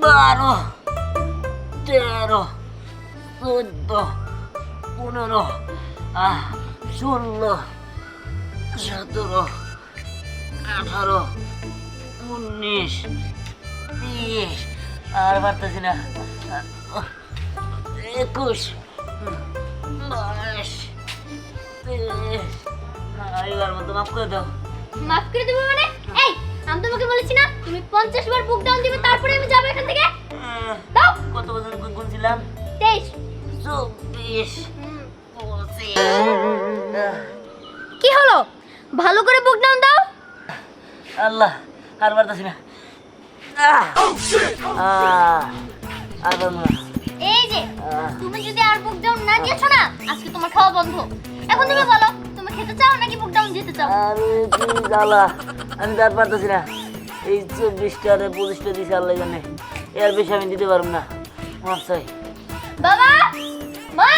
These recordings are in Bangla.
12, 13, 14, 15, 16, 17, 18, 19, 20, আর পারতেছি না, 21, 22, 23, এবার মতো মাফ করে দাও। মাফ করে দেবো মানে? এই আমি তোমাকে বলেছি না তুমি 50 বার বুক ডাউন দিবে তারপরে আমি যাব এখান থেকে। দাও। কত বছর গুনছিলাম? 23, 24, 25। কি হলো? ভালো করে বুক ডাউন দাও। আল্লাহ, আর পারতেছি না। আর পারবো না। এই যে তুমি যদি আর বুক ডাউন না দিয়েছো না আজকে তোমার খাওয়া বন্ধ। এখন তুমি বলো তুমি খেতে চাও নাকি বুক ডাউন দিতে চাও? আমি কি জ্বালা, আমি তো আর পারতেছি না। এই 24টা 25টা দিছে আল্লাহ জানে, এর বেশি আমি দিতে পারবো না। মাফ চাই। বাবা, মা,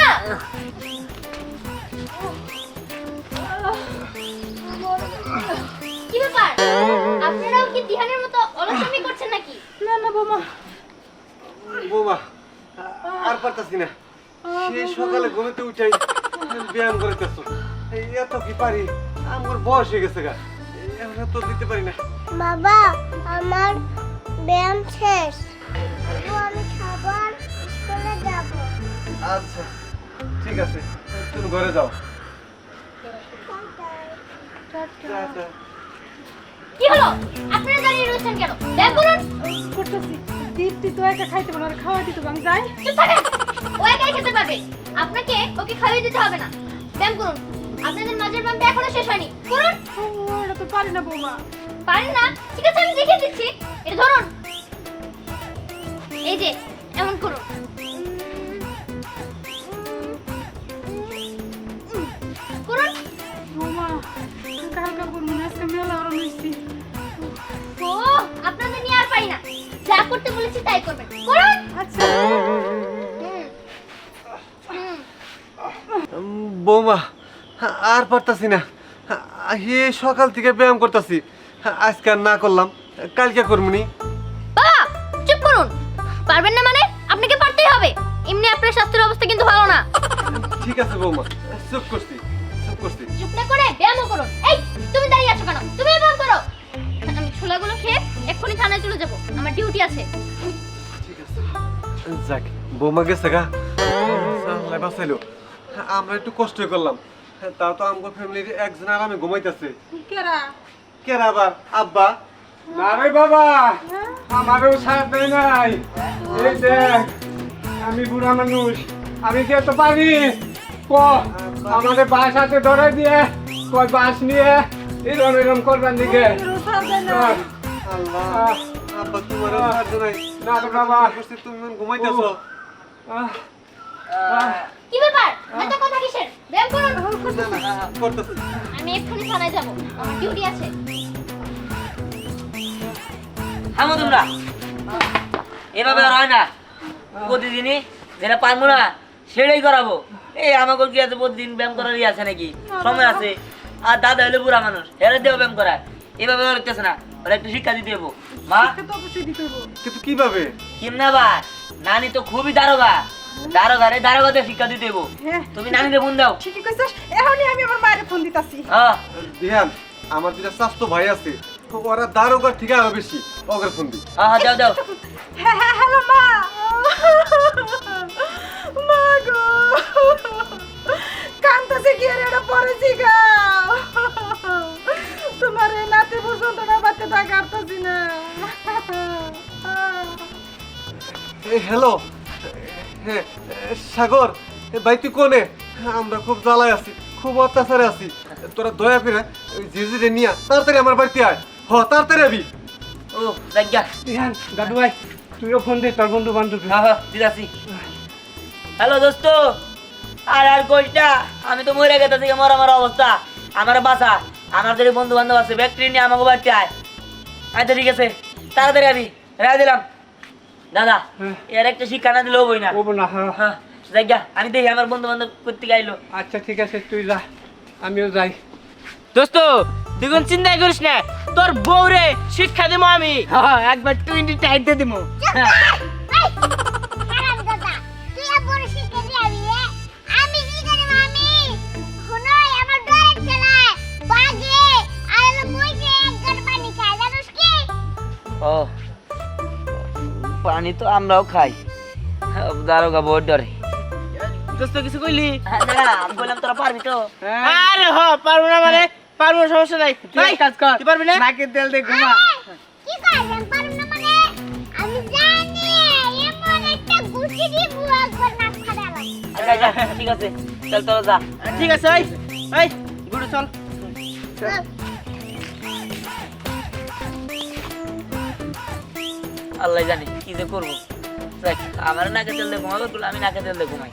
কি ব্যাপার? আপনারাও কি দিহানের মতো অলসমি করছেন নাকি? না না বোমা, বৌমা আর পারতাছি না। সেই সকালে ঘুমেতে উঠাই ব্যায়াম করিতেছো, এত কি পারি? আমার বয়স হয়ে গেছে গা, এখন তো দিতে পারি না। বাবা আমার ব্যায়াম শেষ, আমি খাবার স্কুলে যাব। আচ্ছা ঠিক আছে, তুমি ঘরে যাও। টাটা। কি হলো? আপনারা দাঁড়িয়ে রয়েছেন কেন? ব্যায়াম করুন। করতেছি। দীপ্তি তো একা খাইতে পারো, আর খাওয়া দিতে বাং যাই। চুপ থাকেন। ও একাই খেতে পারবে। আপনাকে ওকে খাইয়ে দিতে হবে না। ব্যায়াম করুন। আপনাদের মাঝের ব্যায়ামটা এখনো শেষ হয়নি। করুন। ওটা তো পারি না বৌমা। পারেন না? ঠিক আছে আমি দেখিয়ে দিচ্ছি। এটা ধরুন। এই যে এমন করুন। করুন। বৌমা কালকা করবো না, আজকে মেলা ওরা মিষ্টি। ও আপনাদের নিয়ে আর পারি না। যা করতে বলেছি তাই করবেন। করুন। আচ্ছা বৌমা আর পারতাছি না, হে সকাল থেকে ব্যায়াম করতেছি, আজকে আর না করলাম, কালকে করবনি। বাবা চুপ করুন। পারবেন না মানে? আপনাকে পারতেই হবে। এমনি আপনার স্বাস্থ্যের অবস্থা কিন্তু ভালো না। ঠিক আছে বৌমা, চুপ করছি চুপ করছি। চুপ না করে ব্যায়ামও করুন। এই তুমি দাঁড়িয়ে আছো কেন? তুমি ব্যায়াম করো। আমি ছোলাগুলো খেয়ে এক্ষুনি থানায় চলে যাব। আমার ডিউটি আছে। ঠিক আছে, যাক বৌমা গেছে গা, আল্লাহ বাঁচাইলো। আমরা একটু কষ্ট করলাম, তাও তো আমার ফ্যামিলির একজন আর আমি ঘুমাইতেছে। কেরা? কেরা আবার? আব্বা। না রে বাবা, আমারও সাথ দেয় নাই। এই দেখ, আমি বুড়া মানুষ, আমি কি এত পারি? ক আমাদের বাস হাতে ধরে দিয়ে কয় বাস নিয়ে এরম এরম করবেন দিকে। আল্লাহ, আব্বা তোমার সাহায্য নাই। না রে বাবা। তুমি ঘুমাইতেছো। কি ব্যাপার? এত কথা কিসের? ব্যায়াম করুন। করতেছি। আমি এক্ষুনি থানায় যাব। আমার ডিউটি আছে। থামো তোমরা, এভাবে আর হয় না। প্রতিদিনই যেটা পারবো না সেটাই করাবো। এই আমাকে কি আছে প্রতিদিন ব্যায়াম করারই আছে নাকি? সময় আছে। আর দাদা হলো বুড়া মানুষ, হেরে দেবো ব্যায়াম করায়। এভাবে হইতেছে না, ওরা একটু শিক্ষা দিতে হবো। মা তো অবশ্যই দিতে হইব। কিন্তু কিভাবে? কিমনা বা নানি তো খুবই দারোগা, দারোগারে দারোগাতে শিক্ষা দিতে হবো। হ্যাঁ। তুমি নানিরে ফোন দাও। ঠিকই কইছস, এখনই আমি আমার মায়ের ফোন দিতাছি। হ্যাঁ দিহান, আমার দুটা স্বাস্থ্য ভাই আছে, ওরা দারোগার থেকে আরো বেশি, ওদের ফোন দি। হ্যাঁ দাও দাও। হ্যাঁ হ্যাঁ হ্যালো মা। মা গো, কান্তাছে কি আর এটা পড়েছি গা। তোমার এই নাতি পর্যন্ত না বাচ্চা টাকা কাটতাছি না। হ্যালো, হ্যাঁ সাগর ভাই, তুই কোনে? আমরা খুব জ্বালায় আছি, খুব অত্যাচারে আছি। তোরা দয়া করে ওই জিজিরে নিয়ে তাড়াতাড়ি আমার বাড়িতে আয়। হ তাড়াতাড়ি আবি। ও জায়গা। ইহান, দাদু ভাই, তুইও ফোন দে তোর বন্ধু বান্ধব। হ্যাঁ হ্যাঁ দিদাসি। হ্যালো দোস্ত, আর কোনটা? আমি তো মরে গেছে থেকে মরা অবস্থা। আমার বাসা, আমার যদি বন্ধু বান্ধব আছে ব্যাকট্রি নিয়ে আমাকে বাড়িতে আয়। আচ্ছা ঠিক আছে, তাড়াতাড়ি আবি। রায় দিলাম। দাদা এর একটা শিক্ষা না দিলেও বই না। ও না, হ্যাঁ। হ্যাঁ জায়গা, আমি দেখি আমার বন্ধু বান্ধব করতে গাইলো। আচ্ছা ঠিক আছে, তুই যা, আমিও যাই। দোস্ত তুই কোন চিন্তাই করিস না, তোর বউরে শিক্ষা দেবো আমি। হ্যাঁ, একবার 20 টাইটে দিব। হারামজাদা, তুই আবার শিখে দিবি রে? আমি কি করি মামি? হুনই আমার ডরের ছেলে বাগে আর মুইকে একগার পানি খায় জানিস কি? ও পানি তো আমরাও খাই, দারোগা বহুত ডরে। দোস্ত কিছু কইলি? না আমি বললাম তোরা পারবি তো? আরে হ, পারবো না মানে পারবো, সমস্যা নাই। তুই এক কাজ কর, তুই পারবি না? নাকের তেল দিয়ে ঘুমা। কি করবেন পারুম না মানে? আমি জানি এমন একটা গুছি দিব একবার নাক ফাটালাম। আচ্ছা আচ্ছা ঠিক আছে, চল তোরা যা। ঠিক আছে, এই গুরু চল। আল্লাহ জানি কি যে করবো। দেখ আমার নাকে তেল দিয়ে ঘুমাবে, তুই আমি নাকে তেল দিয়ে ঘুমাই।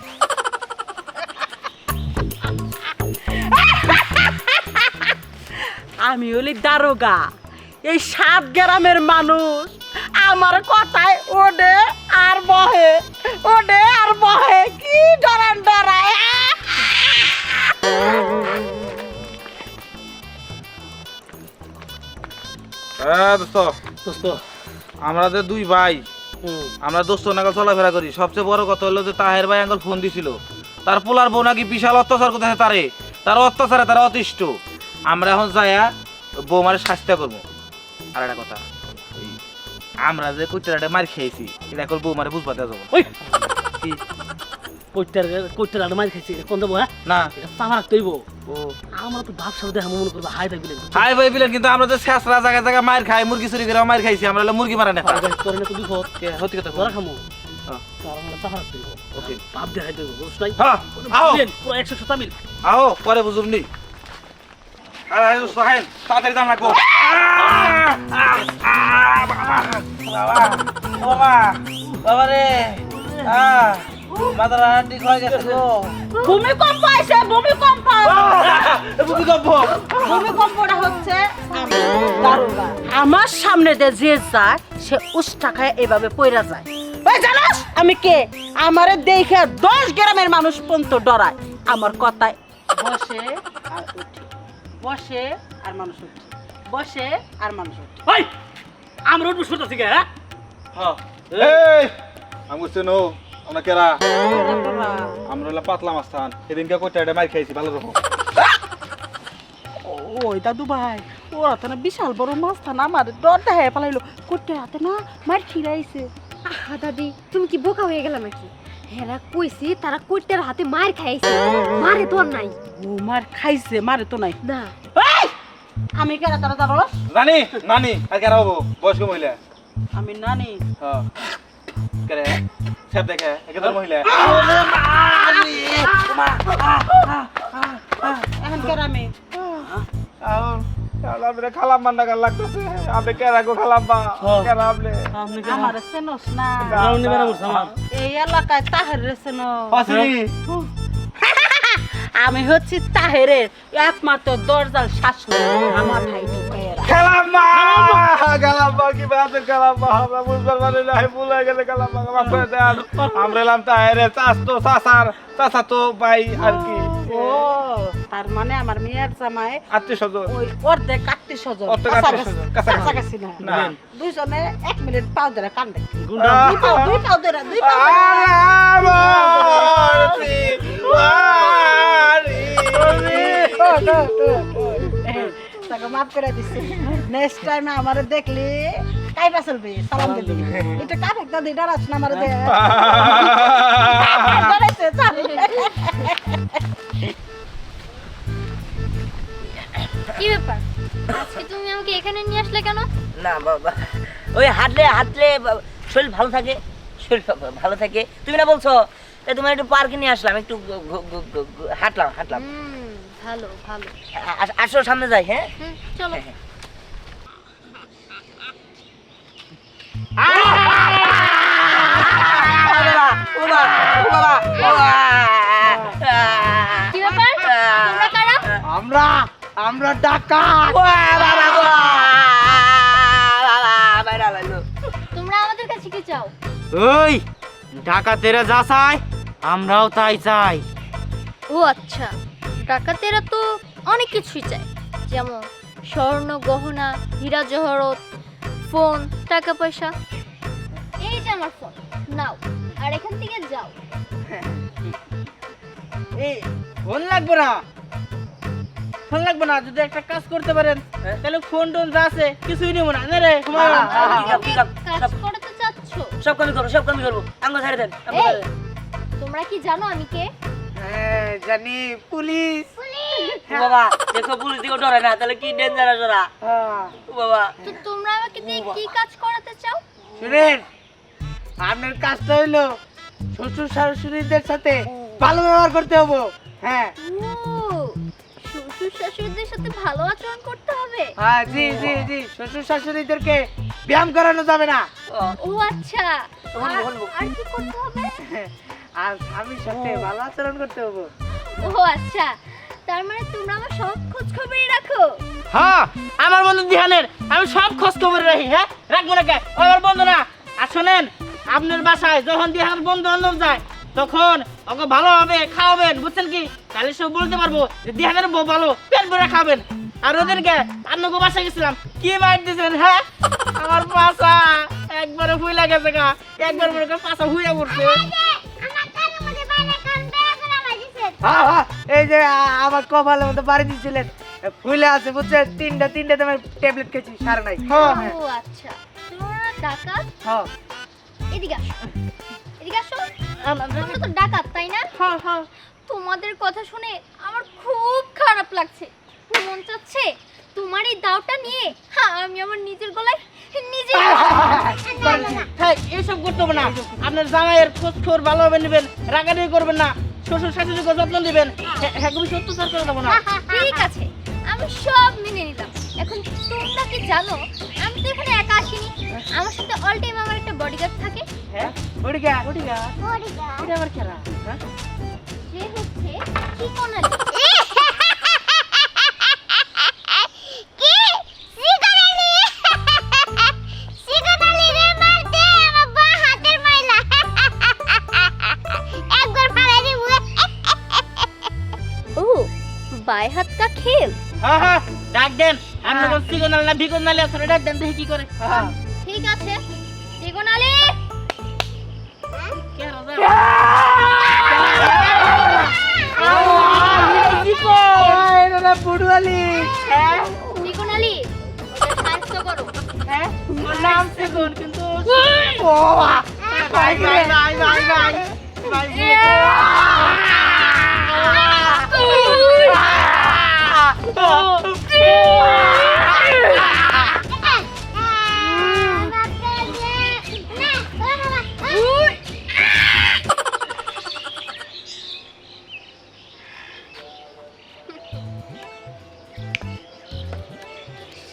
আমি হলি দারোগা, এই 7 গ্রামের মানুষ আমার কথায় ওডে আর বহে, ওডে আর বহে, কি ডরান ডরায়। দোস্ত আমরা যে 2 ভাই, আমরা দোস্ত নাগাল চলাফেরা করি। সবচেয়ে বড় কথা হলো যে তাহের ভাই আঙ্গল ফোন দিছিল, তার পোলার বউ নাকি বিশাল অত্যাচার করতেছে তারে, তার অত্যাচারে তারা অতিষ্ঠ। আমরা এখন যাইয়া বৌমারে শাস্তি করবো। আর একটা কথা, ওই আমরা যে কুইটারাটা মার খেয়েছি, এটা এখন বৌমারে বুঝবা দেওয়া যাবো। ওই কইতে আর মার খাইছে কোন দেবো? হ্যাঁ না এটা সামার তৈব ও আমরা তো ভাবসাব দেখে মনে করবো হাই থাকবিলে হাই ভাই বিলেন, কিন্তু আমরা যে শেষরা জায়গায় জায়গায় মার খাই, মুরগি চুরি করে মার খাইছি, আমরা হলো মুরগি মারা নেতা। তোর না তো বিপদ সত্যি কথা তোরা খামো, হ্যাঁ। তার আমরা সাহার তৈব ওকে ভাব দেখাই দেবো, বুঝছ নাই? হ্যাঁ আও পুরো 100 তামিল। আও পরে বুঝুম নি। আরে সোহেল তাড়াতাড়ি দাম রাখবো। বাবা বাবা রে, মাথাটা ঠিক হয়ে গেছে গো। ভূমিকম্প আইছে, ভূমিকম্প। ভূমিকম্প ভূমিকম্পটা হচ্ছে দারোগা আমার সামনে দিয়ে যে যায় সে উষ্টা খায় এভাবে পয়রা যায়। ওই জানাস আমি কে? আমারে দেখে 10 গ্রামের মানুষ পর্যন্ত ডরায়। আমার কথায় বসে আর উঠে, বসে আর মানুষ উঠে, বসে আর মানুষ উঠে। ওই আমরা উঠবো শুনতে থেকে। হ্যাঁ, হ্যাঁ এই আমি বুঝছি নো আমরা কেরা, আমরা হলো পাতলা মাস্তান। সেদিনকে কোটাটা মার খাইছি ভালো রকম। ওই দাদু ভাই ওরা তো না বিশাল বড় মাছ থানা আমার ডর দেখায় পালাইলো, করতে হাতে না মার খিরাইছে। আহা দাদি, তুমি কি বোকা হয়ে গেলা নাকি? হেরা কইছি তারা কইটার হাতে মার খাইছে, মারে তো আর নাই। ও মার খাইছে, মারে তো নাই। না এই! আমি কেরা তারা জানো? নানি নানি আর কেরা হবো বয়স্ক মহিলা। আমি নানি। হ্যাঁ কেরে সব দেখে একদম মহিলা। এখন কেরা আমি আপনি খালাম মান্না গাল লাগতেছে, আপনি কেরা গো খালাম বা কেরা আপনি আমার চেনস না, রাউন্ডে বেড়া বলছ আমার। এই এলাকায় তাহের চেনো। আসিনি আমি হচ্ছি তাহেরের একমাত্র দরজাল শাশুড়ি। আমার ভাই ঢুকাইরা খেলাম মা গেলাম বা কি বাতে গেলাম বা আমরা বুঝবার মানে নাই, ভুলে গেলে গেলাম বা মাফ করে দেন। আমরা এলাম তাহেরে চাচতো চাচার চাচা তো ভাই আর কি ও তার মানে আমার মেয়ের জামাই আত্মীয় স্বজন। ওই অর্ধেক আত্মীয় স্বজন, অর্ধেক আত্মীয়স্বজন, কাছাকাছি। কাছাকাছি না। না। দুইজনে 1 মিনিট পাও ধরে কান্দে, গুন্ডা। দুই পাও ধরে, দুই পাও ধরে। তাকে মাফ করে দিছি। নেক্সট টাইম আমারে দেখলি কাইবা চলবি, সালাম দিবি। এটা কাপ একটা দিডা রাছ না আমারে দে। ডরাইছে চল। কি ব্যাপার, আজকে তুমি আমাকে এখানে নিয়ে আসলে কেন? না বাবা, ওই হাঁটলে হাঁটলে শরীর ভালো থাকে, শরীর ভালো থাকে। তুমি না বলছো, তাই তোমার একটু পার্কে নিয়ে আসলাম, একটু হাঁটলাম হাঁটলাম। ভালো ভালো। আসো সামনে যাই। হ্যাঁ চলো। কি ব্যাপার, তোমরা কারা? আমরা আমরা ডাকাত। তোমরা আমাদের কাছে কি চাও? ওই ডাকাতেরা যা চায় আমরাও তাই চাই। ও আচ্ছা, ডাকাতেরা তো অনেক কিছুই চায়, যেমন স্বর্ণ গহনা, হীরা জহরত, ফোন, টাকা পয়সা। এই যে আমার ফোন, নাও আর এখান থেকে যাও। এই ফোন লাগবে না, ফোন লাগবে না। যদি একটা কাজ করতে পারেন তাহলে ফোন টোন যা আছে কিছুই নেবো না। নে রে হুমায়ুন। কাজ করতে চাচ্ছ? সব কামি করবো, সব কামি করবো। আঙ্গ ছেড়ে দেন, আঙ্গ ছেড়ে দেন। তোমরা কি জানো আমি কে? হ্যাঁ জানি, পুলিশ। ও বাবা, দেখো পুলিশ দিকে ডরে না, তাহলে কি ডেঞ্জারাস ওরা। ও বাবা, তো তোমরা আমাকে দিয়ে কি কাজ করাতে চাও? শুনেন, আপনার কাজটা হইলো শ্বশুর শাশুড়িদের সাথে ভালো ব্যবহার করতে হবে। হ্যাঁ ও, শ্বশুর শাশুড়িদের সাথে ভালো আচরণ করতে হবে। হ্যাঁ, জি জি জি, শ্বশুর শাশুড়িদেরকে ব্যায়াম করানো যাবে না। ও আচ্ছা, আর কি করতে হবে? আর স্বামীর সাথে ভালো আচরণ করতে হবে। ও আচ্ছা, তার মানে তোমরা আমার সব খোঁজ খবরই রাখো। হ্যাঁ, আমার বন্ধু দিহানের আমি সব খোঁজ খবর রাখি। হ্যাঁ, রাখবো না কে? ও আমার বন্ধু না। আর শোনেন, আপনার বাসায় যখন দিহান বন্ধু বান্ধব যায় তখন ওকে ভালোভাবে খাওয়াবেন, বুঝছেন কি? তাহলে সব বলতে পারবো যে দিহানের বউ ভালো, পেট ভরে খাবেন। আর ওদেরকে আপনাকে বাসায় গেছিলাম, কি মাইট দিয়েছেন? হ্যাঁ, আমার পাশা একবারে হুইলা গেছে গা, একবার মনে করে পাশা হুইয়া পড়ছে। আমার কানের মধ্যে বাইরে কান বেয়া করে মারিছে। হ্যাঁ হ্যাঁ, এই যে আমার কপালের মধ্যে বাড়ি দিয়েছিলেন, ফুলে আছে বুঝছেন? তিনটা তোমার ট্যাবলেট খেয়েছি, সার নাই। হ্যাঁ হ্যাঁ ও আচ্ছা, তোমরা ডাকাত? হ্যাঁ এদিকে আসো, এদিকে আসো। তোমরা তো ডাকাত, তাই না? হ্যাঁ হ্যাঁ। তোমাদের কথা শুনে আমার খুব খারাপ লাগছে। মন চাচ্ছে তোমার এই দাওটা নিয়ে আমি আমার নিজের গলায় নিজে। হ্যাঁ, এসব করতে হবে না। আপনার জামাইয়ের খোঁজ খবর ভালোভাবে নেবেন, রাগারাগি করবেন না, শ্বশুর শাশুড়িকে যত্ন দিবেন। হ্যাঁ, তুমি অত্যাচার করে দেবো না। ঠিক আছে, আমি সব মেনে নিলাম। এখন তোমরা কি জানো, আমি তো এখানে একা আসিনি, আমার সাথে অল টাইম আমার একটা বডিগার্ড থাকে। হ্যাঁ, ওডিগা ওডিগা, বড়িগা এটা আমার খেলা। হ্যাঁ, সে হচ্ছে চিকনালি। কি সিগারালি সিগারালি রে মারতে আমার বা হাতের ময়লা একবার ফালাই দিব। ও, বাই হাত কা খেল। হ্যাঁ হ্যাঁ, ডাক দেন। আপনি কোন সিগনাল না বিগনালি আছে, ডাক দেন দেখি কি করে। হ্যাঁ, ঠিক আছে, চিকনালি। কে রাজা? বুড়ুয়ালি। হ্যাঁ চিকনালি, সাহায্য করো। হ্যাঁ, ওর নাম সিগুন, কিন্তু ও ভাই ভাই ভাই ভাই ভাই ভাই।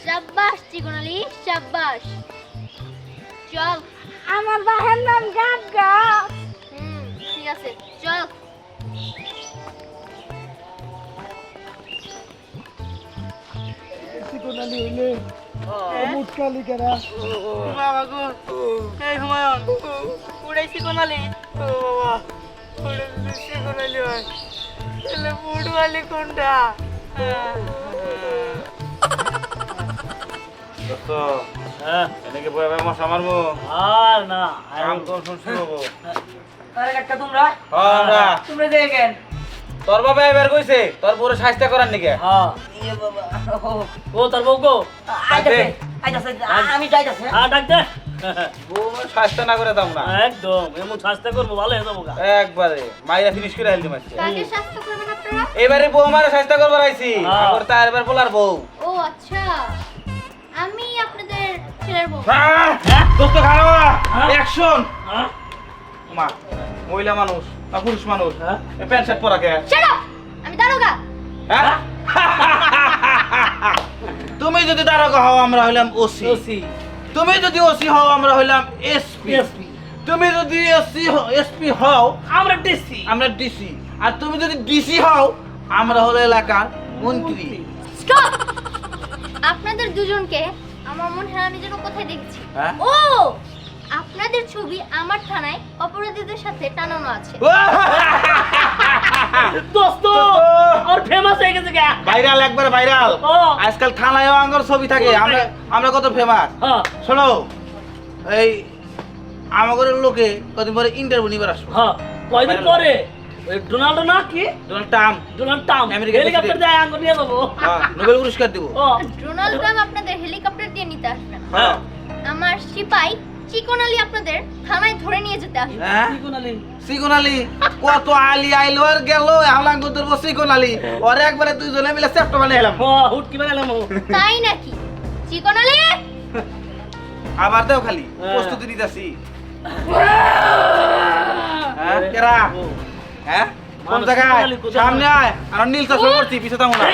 শাবাশ চিকনালি, শাবাশ। চল। আমার বাহের নাম গাগা। ঠিক আছে, চল। বাবা গো, এই হুমায়ুন, উড়াই সিগনালি। ও বাবা, উড়ে যদি সিগনালি হয় তাহলে বুড়ুয়ালি কোনটা? দোস্ত, এনেকে বয়ে বয়ে মশা মারবো। আর না, কাম কোন শুনছি হবো। আরে কাকা তোমরা, হ্যাঁ, তোমরা দেখেন। তোর বাবা এবার কইছে তোর পুরো স্বাস্থ্য করার নিকে। হ্যাঁ, ইয়ে বাবা, ও তোর বউ গো, আইতাছে, আইতাছে, আমি যাইতাছে। হ্যাঁ ডাক দে। স্বাস্থ্য না করে দাম না একদম এমন শাস্তি করবো, ভালো হয়ে যাবো গা। একবারে মাইরা ফিনিশ করে হেলতে মারছে। কাকে স্বাস্থ্য করবেন আপনারা? এবারে বউ মারা স্বাস্থ্য করবার আইছি। হ্যাঁ। আবার তার এবার বলার বউ। ও আচ্ছা, আমি আপনাদের ছেলের বউ। দোস্ত খাওয়া অ্যাকশন। হ্যাঁ? মা মহিলা মানুষ না পুরুষ মানুষ? এই প্যান্ট শার্ট পরা কে? Shut up! আমি দারোগা। হ্যাঁ? তুমি যদি দারোগা হও আমরা হইলাম ওসি। ওসি। তুমি যদি ওসি হও আমরা হইলাম এসপি। এসপি। তুমি যদি এসপি হও আমরা ডিসি। আমরা ডিসি। আর তুমি যদি ডিসি হও আমরা হলো এলাকার মন্ত্রী। Stop! আপনাদের দুজনকে আমার মনে হয় আমি যেন কোথায় দেখেছি। হ্যাঁ? ও, আপনাদের ছবি আমার থানায় অপরাধীদের সাথে টানানো আছে। দোস্ত আর ফেমাস হয়ে গেছে গা ভাইরাল, একবার ভাইরাল। ও। আজকাল থানায়ও আঙ্গর ছবি থাকে। আমরা আমরা কত ফেমাস। হ্যাঁ শোনো, এই আমাদের লোকে কদিন পরে ইন্টারভিউ নিবার আসবো। হ্যাঁ কয়দিন পরে ওই ডোনাল্ডো না কি ডোনাল্ড ট্রাম্প ডোনাল্ড ট্রাম্প আমেরিকার হেলিকপ্টার প্রেসিডেন্ট। যায় আঙ্গুর নিয়ে যাবো নোবেল পুরস্কার দিব। ও ডোনাল্ড ট্রাম্প আপনাদের হেলিকপ্টার দিয়ে নিতে আসবে না। হ্যাঁ আমার সিপাই চিকন আলী আপনাদের থানায় ধরে নিয়ে যেতে আসবে। হ্যাঁ সিকোন আলী কত আলী আইলো আর গেল এখন আঙ্গুর ধরবো সিকোন আলী ওরে একবারে দুইজনে মিলে চেপটা বানিয়ে এলাম। হুট কি বানালাম তাই নাকি? চিকন আলী আবার দেও খালি প্রস্তুতি নিতেছি। হ্যাঁ কেরা হ্যাঁ কোন মানুষ জায়গায় সিকোন আলী কোথায়? সামনে আয় আর নীল চশমা পড়ছি পিছে থামো না।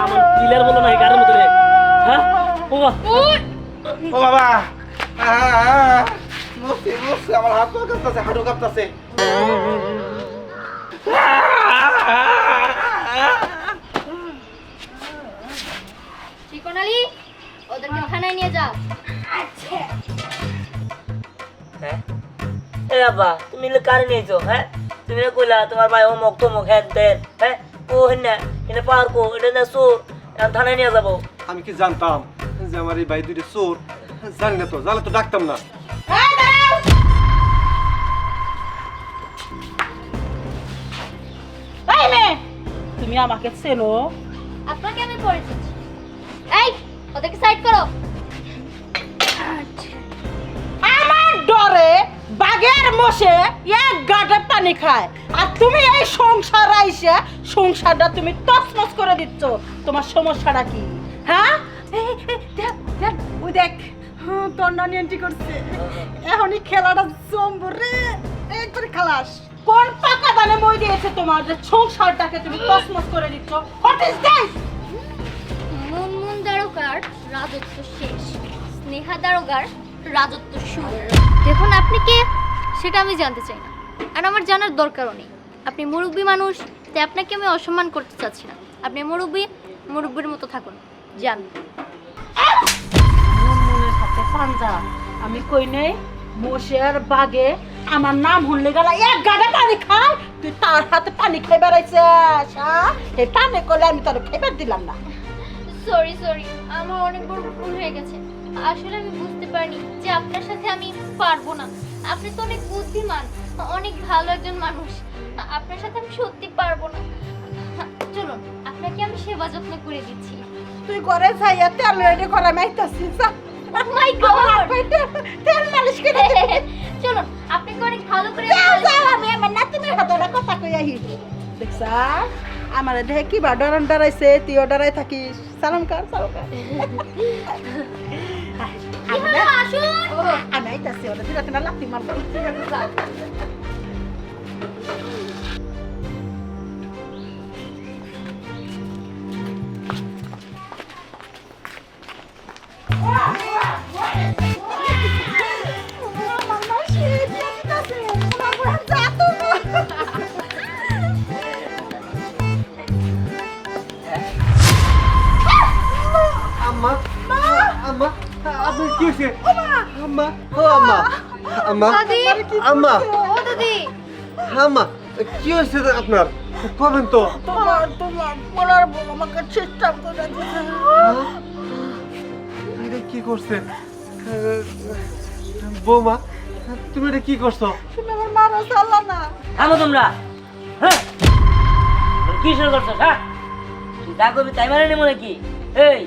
আমার পিলার বলো না এই গাড়ির মধ্যে রে হ্যাঁ ও ও বাবা মুসি মুসি আমার হাত কাঁপতাছে হাঁটু কাঁপতাছে। চিকন আলী ওদেরকে থানায় নিয়ে যাও। হ্যাঁ এ বাবা তুমি কারে নিয়েছো? হ্যাঁ তুমি না কইলা তোমার ভাই অমুক তমুক হ্যান তেন, হ্যাঁ ও হেন এটা পার্কো এটা না চোর, এখন থানায় নিয়ে যাবো। আমি কি জানতাম যে আমার এই ভাই দুইটা চোর? জানি না তো, জানলে তো ডাকতাম না। এই মেয়ে, তুমি আমাকে চেনো? আপনাকে আমি পরিচিত। এই ওদেরকে সাইড করো। আমার ডরে বাঘের মোষে এক গাঁটে পানি খায়, আর তুমি এই সংসার আইসা সংসারটা তুমি তছনছ করে দিচ্ছ। তোমার সমস্যাটা কি? হ্যাঁ ওই দেখ তোর নানি এন্ট্রি করছে, এখনই খেলাটা জমবো রে, একবারে খালাস। কোন পাকা দানে মই দিয়েছে তোমার যে সংসারটাকে তুমি তছনছ করে দিচ্ছ? What is this? মুনমুন দারোগার রাজত্ব শেষ, স্নেহা দারোগার রাজত্ব শুরু। দেখুন আপনি কে সেটা আমি জানতে চাই না, আর আমার জানার দরকারও নেই। আপনি মুরব্বী মানুষ, তাই আপনাকে আমি অসম্মান করতে চাচ্ছি না। আপনি মুরব্বীর মতো থাকুন, যান। মুনমুনের সাথে পাঞ্জা, আমি কই নেই মোষের বাগে আমার নাম হুনলে গেল এক গাড়ে পানি খায়, তুই তার হাতে পানি খাই বেড়াইছিস? এই পানি করলে আমি তোর খাইবার দিলাম না। সরি আমার অনেক বড় ভুল হয়ে গেছে। আসলে আমি বুঝতে পারিনি যে আপনার সাথে আমি পারবো না। আপনি তো অনেক বুদ্ধিমান, অনেক ভালো একজন মানুষ। আপনার সাথে আমি সত্যি পারবো না। চলুন আপনাকে আমি সেবা যত্ন করে দিচ্ছি। তুই ঘরে যাইয়া তেল রেডি করা মাইতাছি। Oh my God! তেল মালিশ করে চলুন আপনাকে অনেক ভালো করে আমি আমার নাতিনের হাতে কথা কই আহি। দেখছা আমার দেহে কি বা ডরান ডরাইছে, তুইও ডরাই থাকিস। সালাম কর। আসুন। আমি আইতাছি, ওরা দিলা কেন লাথি মারবো। আম্মা আম্মা আপনি কি হয়েছে? আম্মা ও আম্মা আম্মা দাদি, আম্মা ও দাদি, আম্মা কি হয়েছে আপনার? কবেন তো? তোমার বলার বউ আমাকে চেষ্টা করে দিছে। এটা কি করছে বৌমা? তুমি এটা কি করছো? তুমি আমার মারা চালা না। থামো তোমরা, হ্যাঁ কি শুরু করছো? হ্যাঁ তুই যা করবি তাই মানে নেবো নাকি? এই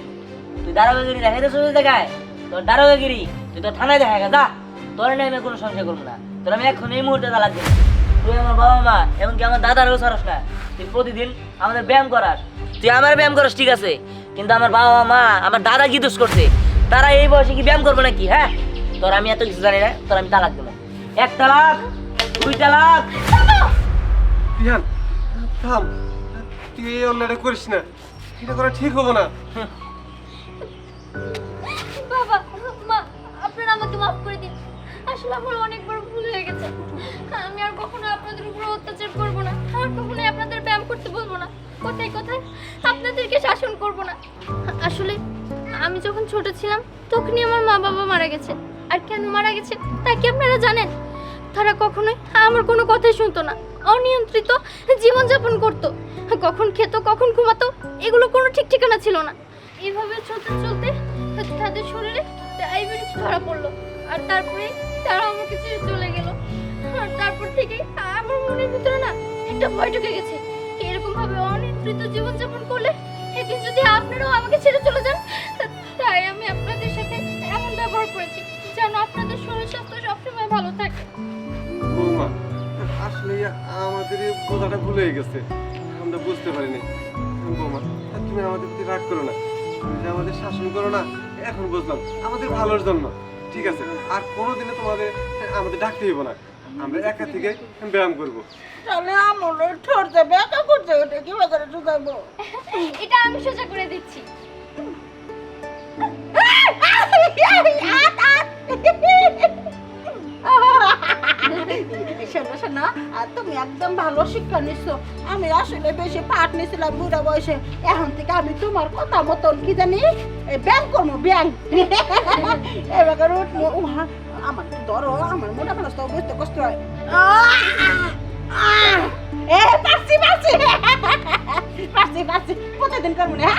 তুই দারোগাগিরি দেখাইতে শুরু দেখায় তোর দারোগাগিরি, তুই তো থানায় দেখা গা। যা, তোর নিয়ে আমি কোনো সংশয় করবো না। তোর আমি এখন এই মুহূর্তে তালাক দেবো। তুই আমার বাবা মা এমনকি আমার দাদারও সরস না। তুই প্রতিদিন আমাদের ব্যায়াম করাস, তুই আমার ব্যায়াম করাস ঠিক আছে, কিন্তু আমার বাবা মা আমার দাদা কি দোষ করছে? তারা এই বয়সে কি ব্যায়াম করবে নাকি? হ্যাঁ তোর আমি এত কিছু জানি না, তোর আমি তালাক দেবো। 1 তালাক, 2 তালাক। বিহান থাম, তুই এই অন্যায়টা করিস না, এটা করা ঠিক হবে না। বাবা মা আপনারা আমাকে মাফ করে দিন। আসলে আমার অনেক বড় ভুল হয়ে গেছে। আমি আর কখনো আপনাদের উপর অত্যাচার করব না, আর কখনো আপনাদের ব্যায়াম করতে বলবো না, কথায় কথায় আপনাদেরকে শাসন করব না। আসলে আমি যখন ছোট ছিলাম তখনই আমার মা বাবা মারা গেছে। আর কেন মারা গেছে তা কি আপনারা জানেন? তারা কখনোই আমার কোনো কথাই শুনতো না, অনিয়ন্ত্রিত জীবনযাপন করতো। কখন খেত, কখন ঘুমাতো, এগুলো কোনো ঠিক ঠিকানা ছিল না। এভাবে চলতে চলতে তাদের শরীরে ডায়াবেটিস ধরা পড়লো, আর তারপরে তারা আমাকে ছেড়ে চলে গেল। আর তারপর থেকে আমার মনের ভিতরে না একটা ভয় ঢুকে গেছে, এরকম ভাবে অনিয়ন্ত্রিত জীবনযাপন করলে একদিন যদি আপনারাও আমাকে ছেড়ে চলে যান। তাই আমি আপনাদের সাথে এমন ব্যবহার করেছি যেন আপনাদের শরীর স্বাস্থ্য সবসময় ভালো থাকে। বৌমা, আসলে আমাদের এই বোঝাটা ভুল হয়ে গেছে, আমরা বুঝতে পারিনি। বৌমা, তুমি আমাদের প্রতি রাগ করো না, তুমি যে আমাদের শাসন করো না, এখন বুঝলাম আমাদের ভালোর জন্য। ঠিক আছে, আর কোনোদিনে আমাদের ডাকতে হইব না, আমরা একা থেকে ব্যায়াম করব। তাহলে আমার ঠোঁট যাবে একা করছে, ওটা কিভাবে করে ঢুকাবো? এটা আমি সোজা করে দিচ্ছি। শোনো শোনো, আর তুমি একদম ভালো শিক্ষা নিচ্ছ। আমি আসলে বেশি পাঠ নিছিলাম বুড়া বয়সে, এখন থেকে আমি তোমার কথা মতন কি জানি ব্যায়াম করবো, ব্যায়াম। এবার উঠবো, আমার ধরো, আমার মোটা মানুষ তো বুঝতে কষ্ট হয়। পারছি পারছি পারছি পারছি, প্রতিদিন করবো না।